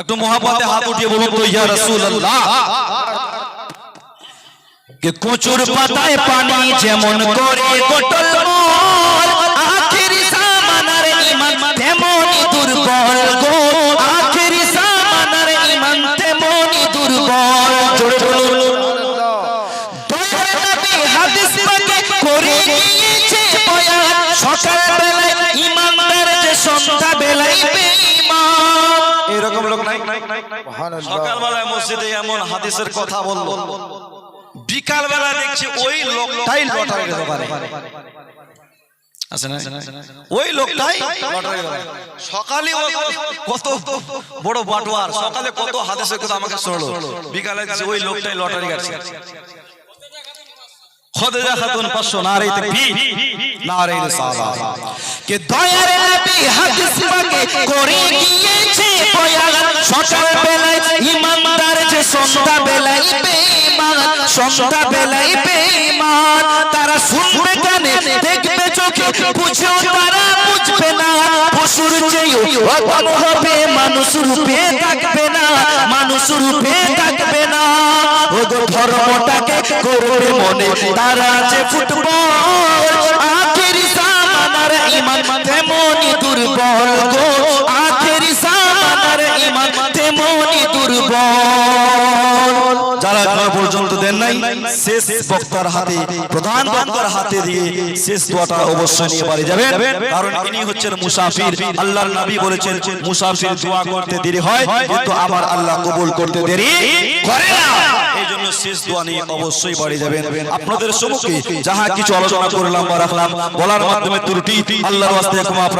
একটু মহাব্বতে হাত উঠিয়ে বলুন তো ইয়া রাসূলুল্লাহ। কে কচুর পাতায় পানি যেমন করে গোটল মোর, আখেরি জামানার ঈমান তেমনি দুর্বল গো, আখেরি জামানার ঈমান তেমনি দুর্বল। জোরে বলুন দয়ার নবী হাদিস পাকে করে গিয়েছে বয়ান, সকাল বেলায় ঈমানদার যে সন্ধ্যা বেলায় বেঈমান। এরকম লোক নাই? সকাল বেলায় মসজিদে এমন হাদিসের কথা বললো, বিকাল বেলা দেখছি ওই লোকটাই লটারি দোকানে আছে না, ওই লোকটাই লটারি দোকানে। সকালে কত বড় বাটোয়ার, সকালে কত হাদিসের কথা আমাকে শোনালো, বিকালে ওই লোকটাই লটারি কাটছে। খাদিজা খাতুন 500 নারে তাকবীর, নারে রিসালাত। কে দয়ার নবী হাদিস পাকে করে গিয়েছে বয়ান, সকাল বেলায় ঈমানদার যে সন্ধ্যা বেলায় বেঈমান, সন্ধ্যা বেলায় বেঈমান। তারা শুনবে কানে, দেখবে চোখে, বুঝেও তারা বুঝবে না। পশুর চেয়ে অধম হবে, মানুষ রূপে থাকবে না, মানুষ রূপে থাকবে না। ওগো ধর্মটাকে করবে মনে তারা যে ফুটবল, আখেরি জামানার ঈমান তেমনি দুর্বল গো, আখেরি জামানার ঈমান তেমনি দুর্বল। যারা এখনো পর্যন্ত দেন নাই, শেষ বক্তার হাতে, প্রধান বক্তার হাতে দিয়ে শেষ দোয়াটা অবশ্যই নিয়ে বাড়ি যাবেন, কারণ ইনি হচ্ছেন মুসাফির। আল্লাহর নবী বলেছেন মুসাফির দোয়া করতে দেরি হয় কিন্তু আমার আল্লাহ কবুল করতে দেরি করে না। এই জন্য শেষ দোয়া নিয়ে অবশ্যই বাড়ি যাবেন। আপনাদের সম্মুখে যাহা কিছু আলোচনা করলাম বা রাখলাম, বলার মাধ্যমে ত্রুটি আল্লাহর ওয়াস্তে ক্ষমা